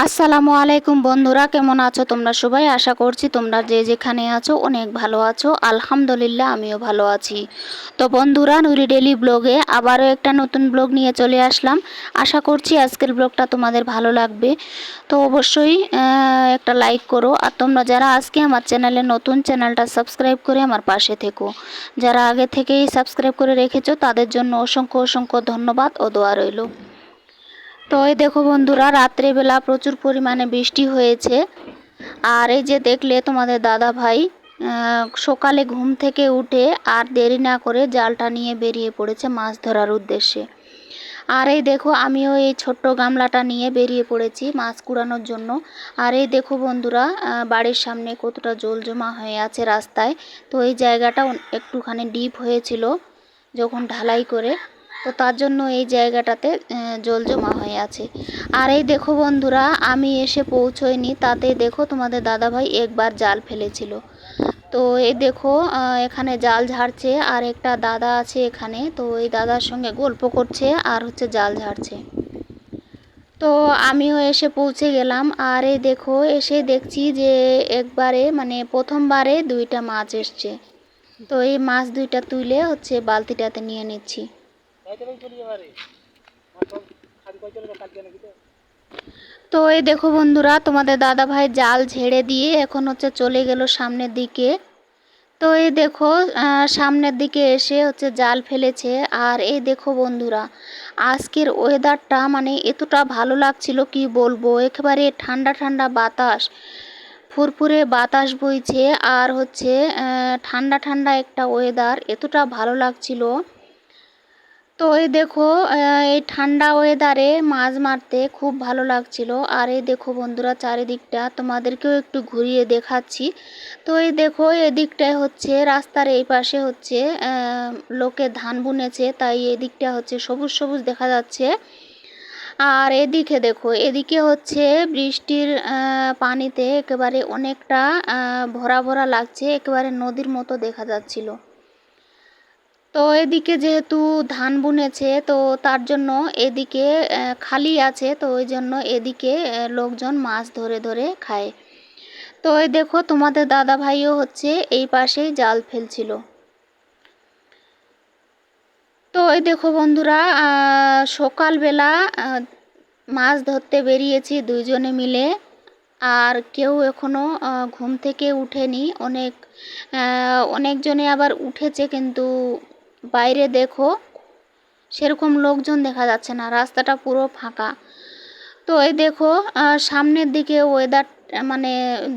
আসসালামু আলাইকুম বন্ধুরা, কেমন আছো তোমরা সবাই? আশা করছি তোমরা যে যেখানে আছো অনেক ভালো আছো। আলহামদুলিল্লাহ আমিও ভালো আছি। তো বন্ধুরা, নুরি ডেলি ব্লগে আবারও একটা নতুন ব্লগ নিয়ে চলে আসলাম। আশা করছি আজকের ব্লগটা তোমাদের ভালো লাগবে। তো অবশ্যই একটা লাইক করো, আর তোমরা যারা আজকে আমার চ্যানেলে নতুন, চ্যানেলটা সাবস্ক্রাইব করে আমার পাশে থেকো। যারা আগে থেকেই সাবস্ক্রাইব করে রেখেছো তাদের জন্য অসংখ্য অসংখ্য ধন্যবাদ ও দোয়া রইল। তো এই দেখো বন্ধুরা, রাত্রেবেলা প্রচুর পরিমাণে বৃষ্টি হয়েছে। আর এই যে দেখলে তোমাদের দাদা ভাই সকালে ঘুম থেকে উঠে আর দেরি না করে জালটা নিয়ে বেরিয়ে পড়েছে মাছ ধরার উদ্দেশ্যে। আর এই দেখো আমিও এই ছোট্ট গামলাটা নিয়ে বেরিয়ে পড়েছি মাছ কুড়ানোর জন্য। আর এই দেখো বন্ধুরা, বাড়ির সামনে কতটা জল জমা হয়ে আছে রাস্তায়। তো এই জায়গাটা একটুখানি ডিপ হয়েছিল যখন ঢালাই করে, তো তার জন্য এই জায়গাটাতে জল জমা হয়ে আছে। আর এই দেখো বন্ধুরা, আমি এসে পৌঁছইনি তাতে দেখো তোমাদের দাদাভাই একবার জাল ফেলেছিল। তো এই দেখো এখানে জাল ঝাড়ছে, আর একটা দাদা আছে এখানে, তো এই দাদার সঙ্গে গল্প করছে আর হচ্ছে জাল ঝাড়ছে। তো আমিও এসে পৌঁছে গেলাম। আর এই দেখো এসে দেখছি যে একবারে মানে প্রথমবারে দুইটা মাছ এসছে। তো এই মাছ দুইটা তুলে হচ্ছে বালতিটাতে নিয়ে নিচ্ছি। তো এই দেখো বন্ধুরা, তোমাদের দাদা ভাই জাল ঝেড়ে দিয়ে এখন হচ্ছে চলে গেল সামনের দিকে। তো এই দেখো সামনের দিকে এসে হচ্ছে জাল ফেলেছে। আর এই দেখো বন্ধুরা, আজকের ওয়েদারটা মানে এতটা ভালো লাগছিল কি বলবো, একেবারে ঠান্ডা ঠান্ডা বাতাস, ফুরফুরে বাতাস বইছে, আর হচ্ছে ঠান্ডা ঠান্ডা একটা ওয়েদার, এতটা ভালো লাগছিল। তো এই দেখো এই ঠান্ডা ওয়েদারে মাছ মারতে খুব ভালো লাগছিল। আর এই দেখো বন্ধুরা, চারিদিকটা তোমাদেরকেও একটু ঘুরিয়ে দেখাচ্ছি। তো এই দেখো এদিকটায় হচ্ছে রাস্তার এই পাশে হচ্ছে লোকে ধান বুনেছে, তাই এদিকটা হচ্ছে সবুজ সবুজ দেখা যাচ্ছে। আর এদিকে দেখো, এদিকে হচ্ছে বৃষ্টির পানিতে একেবারে অনেকটা ভরা ভরা লাগছে, একেবারে নদীর মতো দেখা যাচ্ছিল। তো এদিকে যেহেতু ধান বুনেছে, তো তার জন্য এদিকে খালি আছে, তো ওই জন্য এদিকে লোকজন মাছ ধরে ধরে খায়। তো এই দেখো তোমাদের দাদা ভাইও হচ্ছে এই পাশেই জাল ফেলছিল। তো এই দেখো বন্ধুরা, সকালবেলা মাছ ধরতে বেরিয়েছি দুইজনে মিলে। আর কেউ এখনো ঘুম থেকে উঠেনি, অনেকজনে আবার উঠেছে, কিন্তু বাইরে দেখো সেরকম লোকজন দেখা যাচ্ছে না, রাস্তাটা পুরো ফাঁকা। তো এই দেখো সামনের দিকে ওয়েদার মানে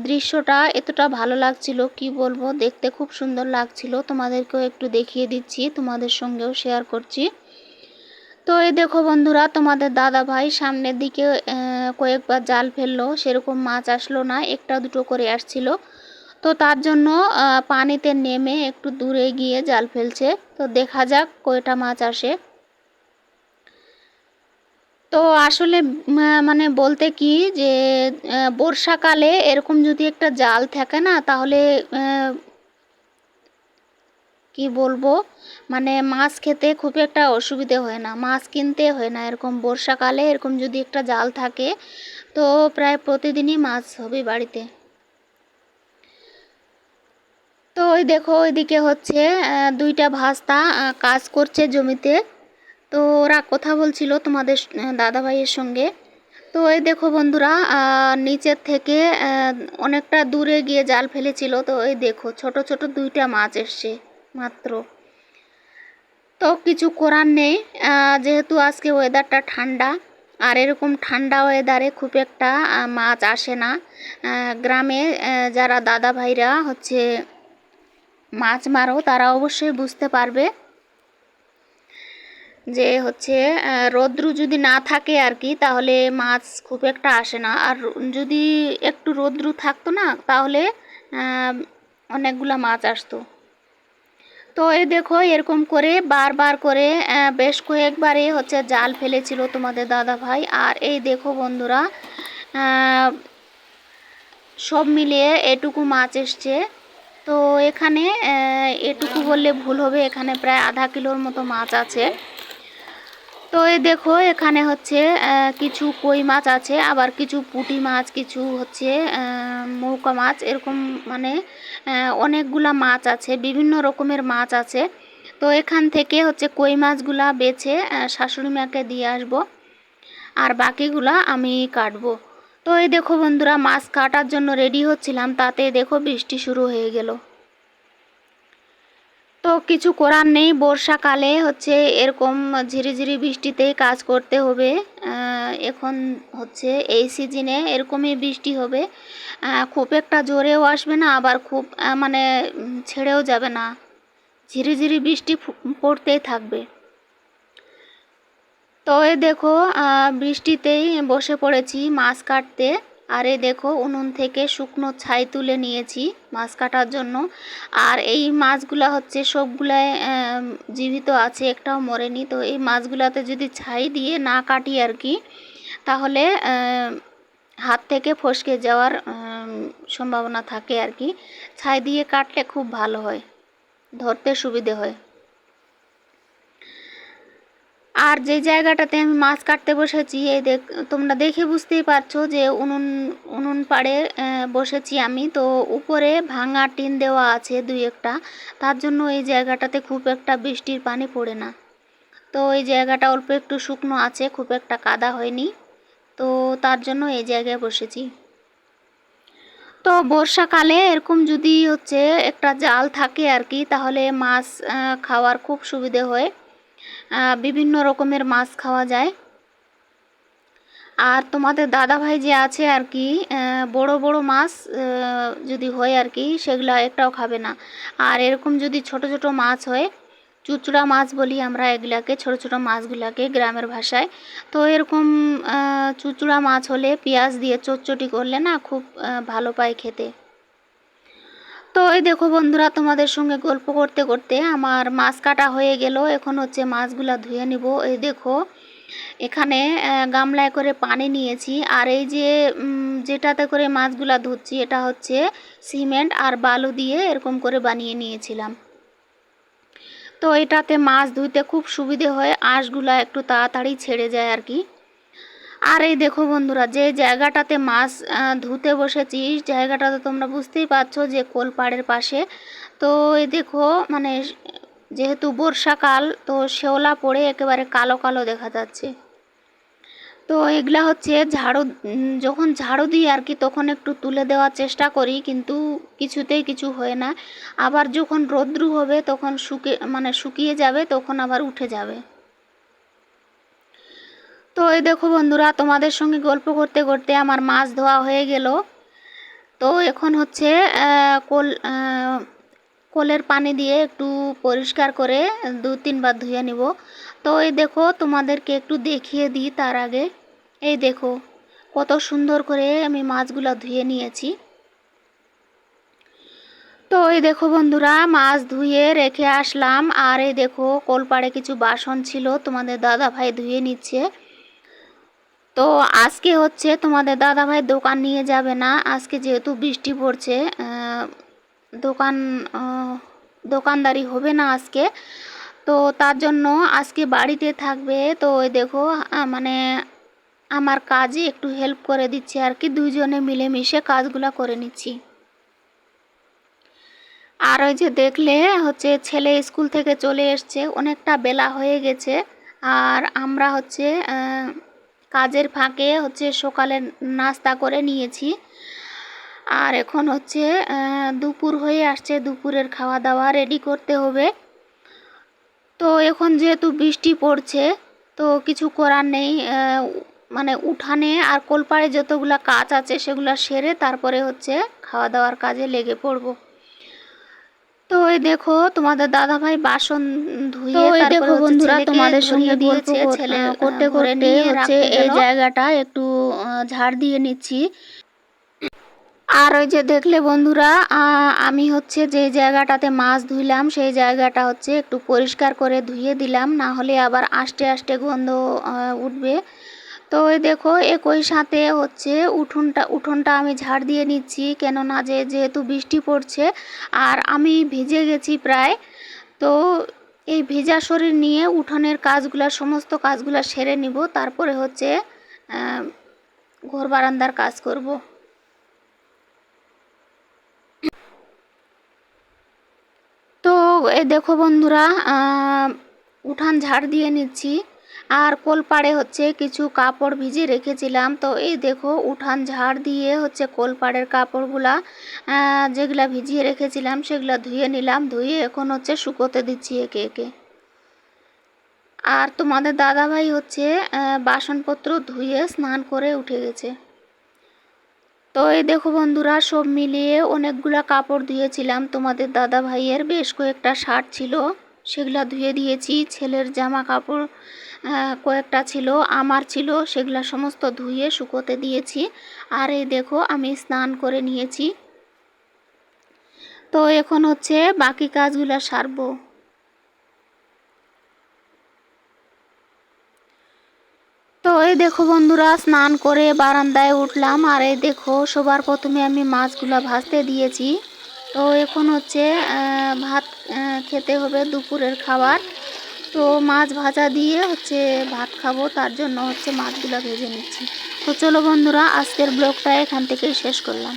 দৃশ্যটা এতটা ভালো লাগছিল কি বলবো, দেখতে খুব সুন্দর লাগছিল। তোমাদেরকেও একটু দেখিয়ে দিচ্ছি, তোমাদের সঙ্গেও শেয়ার করছি। তো এই দেখো বন্ধুরা, তোমাদের দাদা ভাই সামনের দিকে কয়েকবার জাল ফেললো, সেরকম মাছ আসলো না, একটা দুটো করে আসছিল। তো তার জন্য পানিতে নেমে একটু দূরে গিয়ে জাল ফেলছে। তো দেখা যাক কয়টা মাছ আসে। তো আসলে মানে বলতে কি যে বর্ষাকালে এরকম যদি একটা জাল থাকে না, তাহলে কি বলবো, মানে মাছ খেতে খুব একটা অসুবিধে হয় না, মাছ কিনতে হয় না। এরকম বর্ষাকালে এরকম যদি একটা জাল থাকে, তো প্রায় প্রতিদিনই মাছ হবে বাড়িতে। তো ওই দেখো ওইদিকে হচ্ছে দুইটা ভাস্তা কাজ করছে জমিতে। তো ওরা কথা বলছিল তোমাদের দাদা ভাইয়ের সঙ্গে। তো এই দেখো বন্ধুরা, নিচের থেকে অনেকটা দূরে গিয়ে জাল ফেলেছিল। তো এই দেখো ছোট ছোট দুইটা মাছ এসছে মাত্র। তো কিছু করার নেই, যেহেতু আজকে ওয়েদারটা ঠান্ডা, আর এরকম ঠান্ডা ওয়েদারে খুব একটা মাছ আসে না। গ্রামে যারা দাদা ভাইরা হচ্ছে মাছ মারো, তারা অবশ্যই বুঝতে পারবে যে হচ্ছে রৌদ্র যদি না থাকে আর কি, তাহলে মাছ খুব একটা আসে না। আর যদি একটু রৌদ্র থাকতো না, তাহলে অনেকগুলা মাছ আসতো। তো এই দেখো এরকম করে বারবার করে বেশ কয়েকবারে হচ্ছে জাল ফেলেছিল তোমাদের দাদা ভাই। আর এই দেখো বন্ধুরা, সব মিলিয়ে এটুকু মাছ এসছে। তো এখানে এটুকু বললে ভুল হবে, এখানে প্রায় আধা কিলোর মতো মাছ আছে। তো এই দেখো এখানে হচ্ছে কিছু কই মাছ আছে, আবার কিছু পুঁটি মাছ, কিছু হচ্ছে মৌকা মাছ, এরকম মানে অনেকগুলা মাছ আছে, বিভিন্ন রকমের মাছ আছে। তো এখান থেকে হচ্ছে কই মাছগুলা বেছে শাশুড়ি মাকে দিয়ে আসবো, আর বাকিগুলা আমি কাটবো। তো এই দেখো বন্ধুরা, মাছ কাটার জন্য রেডি হচ্ছিলাম, তাতে দেখো বৃষ্টি শুরু হয়ে গেল। তো কিছু করার নেই, বর্ষাকালে হচ্ছে এরকম ঝিরিঝিরি বৃষ্টিতেই কাজ করতে হবে। এখন হচ্ছে এই সিজনে এরকমই বৃষ্টি হবে, খুব একটা জোরেও আসবে না, আবার খুব মানে ছেড়েও যাবে না, ঝিরিঝিরি বৃষ্টি পড়তেই থাকবে। তো এই দেখো বৃষ্টিতেই বসে পড়েছি মাছ কাটতে। আর এই দেখো উনুন থেকে শুকনো ছাই তুলে নিয়েছি মাছ কাটার জন্য। আর এই মাছগুলা হচ্ছে সবগুলাই জীবিত আছে, একটাও মরেনি। তো এই মাছগুলাতে যদি ছাই দিয়ে না কাটি আর কি, তাহলে হাত থেকে ফসকে যাওয়ার সম্ভাবনা থাকে আর কি। ছাই দিয়ে কাটলে খুব ভালো হয়, ধরতে সুবিধে হয়। আর যে জায়গাটাতে আমি মাছ কাটতে বসেছি, এই তোমরা দেখে বুঝতেই পারছো যে উনুন পাড়ে বসেছি আমি। তো উপরে ভাঙা টিন দেওয়া আছে দুই একটা, তার জন্য এই জায়গাটাতে খুব একটা বৃষ্টির পানি পড়ে না। তো এই জায়গাটা অল্প একটু শুকনো আছে, খুব একটা কাদা হয়নি, তো তার জন্য এই জায়গায় বসেছি। তো বর্ষাকালে এরকম যদি হচ্ছে একটা জাল থাকে আর কি, তাহলে মাছ খাওয়ার খুব সুবিধে হয়, বিভিন্ন রকমের মাছ খাওয়া যায়। আর তোমাদের দাদা ভাই যে আছে আর কি, বড় বড় মাছ যদি হয় আর কি, সেগুলো একটাও খাবে না। আর এরকম যদি ছোট ছোট মাছ হয়, চুচড়া মাছ বলি আমরা এগুলাকে, ছোট ছোট মাছগুলাকে গ্রামের ভাষায়। তো এরকম চুচড়া মাছ হলে পেঁয়াজ দিয়ে চটচটি করলে না খুব ভালো পায় খেতে। তো এই দেখো বন্ধুরা, তোমাদের সঙ্গে গল্প করতে করতে আমার মাছ কাটা হয়ে গেল। এখন হচ্ছে মাছগুলা ধুয়ে নিব। এই দেখো এখানে গামলায় করে পানি নিয়েছি, আর এই যে যেটাতে করে মাছগুলা ধুচ্ছি, এটা হচ্ছে সিমেন্ট আর বালু দিয়ে এরকম করে বানিয়ে নিয়েছিলাম। তো এটাতে মাছ ধুইতে খুব সুবিধে হয়, আঁশগুলা একটু তাড়াতাড়ি ছেড়ে যায় আর কি। আর এই দেখো বন্ধুরা, যে জায়গাটাতে মাছ ধুতে বসেছি, জায়গাটাতে তোমরা বুঝতেই পারছো যে কোলপাড়ের পাশে। তো এই দেখো মানে যেহেতু বর্ষাকাল, তো শেওলা পড়ে একেবারে কালো কালো দেখা যাচ্ছে। তো এগুলা হচ্ছে ঝাড়ু, যখন ঝাড়ু দিই আর কি, তখন একটু তুলে দেওয়ার চেষ্টা করি, কিন্তু কিছুতেই কিছু হয় না। আবার যখন রোদ্রু হবে তখন শুকিয়ে যাবে, তখন আবার উঠে যাবে। তো এই দেখো বন্ধুরা, তোমাদের সঙ্গে গল্প করতে করতে আমার মাছ ধোয়া হয়ে গেল। তো এখন হচ্ছে কলের পানি দিয়ে একটু পরিষ্কার করে 2-3 বার ধুয়ে নিব। তো এই দেখো তোমাদেরকে একটু দেখিয়ে দিই তার আগে। এই দেখো কত সুন্দর করে আমি মাছগুলো ধুয়ে নিয়েছি। তো এই দেখো বন্ধুরা, মাছ ধুয়ে রেখে আসলাম। আর এই দেখো কলপাড়ে কিছু বাসন ছিল, তোমাদের দাদা ভাই ধুয়ে নিচ্ছে। তো আজকে হচ্ছে তোমাদের দাদা ভাই দোকান নিয়ে যাবে না, আজকে যেহেতু বৃষ্টি পড়ছে, দোকানদারি হবে না আজকে। তো তার জন্য আজকে বাড়িতে থাকবে। তো ওই দেখো মানে আমার কাজে একটু হেল্প করে দিচ্ছে আর কি, দুইজনে মিলেমিশে কাজগুলো করে নিচ্ছি। আর ওই যে দেখলে হচ্ছে ছেলে স্কুল থেকে চলে এসছে, অনেকটা বেলা হয়ে গেছে। আর আমরা হচ্ছে কাজের ফাঁকে হচ্ছে সকালে নাস্তা করে নিয়েছি। আর এখন হচ্ছে দুপুর হয়ে আসছে, দুপুরের খাওয়া দাওয়া রেডি করতে হবে। তো এখন যেহেতু বৃষ্টি পড়ছে, তো কিছু করার নেই, মানে উঠানে আর কোলপাড়ে যতগুলা কাজ আছে সেগুলো সেরে তারপরে হচ্ছে খাওয়া দাওয়ার কাজে লেগে পড়ব। তো এই দেখো তোমাদের দাদা ভাই বাসন ধুয়ে তারপরে বন্ধুরা তোমাদের সঙ্গে গল্প করতে করতে হচ্ছে এই জায়গাটা একটু ঝাড় দিয়ে নিচ্ছি। আর ওই যে দেখলে বন্ধুরা, আমি হচ্ছে যে জায়গাটাতে মাছ ধুইলাম সেই জায়গাটা হচ্ছে একটু পরিষ্কার করে ধুয়ে দিলাম, না হলে আবার আস্তে আস্তে গন্ধ উঠবে। তো এই দেখো একই সাথে হচ্ছে উঠোনটা আমি ঝাড় দিয়ে নিচ্ছি, কেননা যেহেতু বৃষ্টি পড়ছে আর আমি ভিজে গেছি প্রায়। তো এই ভেজা শরীর নিয়ে উঠানের কাজগুলা সমস্ত কাজগুলা সেরে নিব, তারপরে হচ্ছে ঘর বারান্দার কাজ করব। তো এই দেখো বন্ধুরা, উঠান ঝাড় দিয়ে নিচ্ছি। আর কোলপাড়ে হচ্ছে কিছু কাপড় ভিজিয়ে রেখেছিলাম, তো এই দেখো উঠান ঝাড় দিয়ে হচ্ছে কোলপাড়ের কাপড়গুলা যেগুলা ভিজিয়ে রেখেছিলাম সেগুলা ধুয়ে নিলাম। ধুয়ে এখন হচ্ছে শুকোতে দিচ্ছি একে একে। আর তোমাদের দাদাভাই হচ্ছে বাসনপত্র ধুয়ে স্নান করে উঠে গেছে। তো এই দেখো বন্ধুরা, সব মিলিয়ে অনেকগুলা কাপড় ধুয়েছিলাম। তোমাদের দাদা ভাইয়ের বেশ কয়েকটা শার্ট ছিল, সেগুলা ধুয়ে দিয়েছি। ছেলের জামা কাপড় কয়েকটা ছিল, আমার ছিল, সেগুলা সমস্ত ধুয়ে শুকোতে দিয়েছি। আর এই দেখো আমি স্নান করে নিয়েছি। তো এখন হচ্ছে বাকি কাজগুলো সারবো। তো এই দেখো বন্ধুরা, স্নান করে বারান্দায় উঠলাম। আর এই দেখো সবার প্রথমে আমি মাছগুলা ভাজতে দিয়েছি। তো এখন হচ্ছে ভাত খেতে হবে, দুপুরের খাবার। তো মাছ ভাজা দিয়ে হচ্ছে ভাত খাবো, তার জন্য হচ্ছে মাছগুলা ভেজে নিচ্ছি। তো চলো বন্ধুরা, আজকের ব্লগটা এখান থেকেই শেষ করলাম।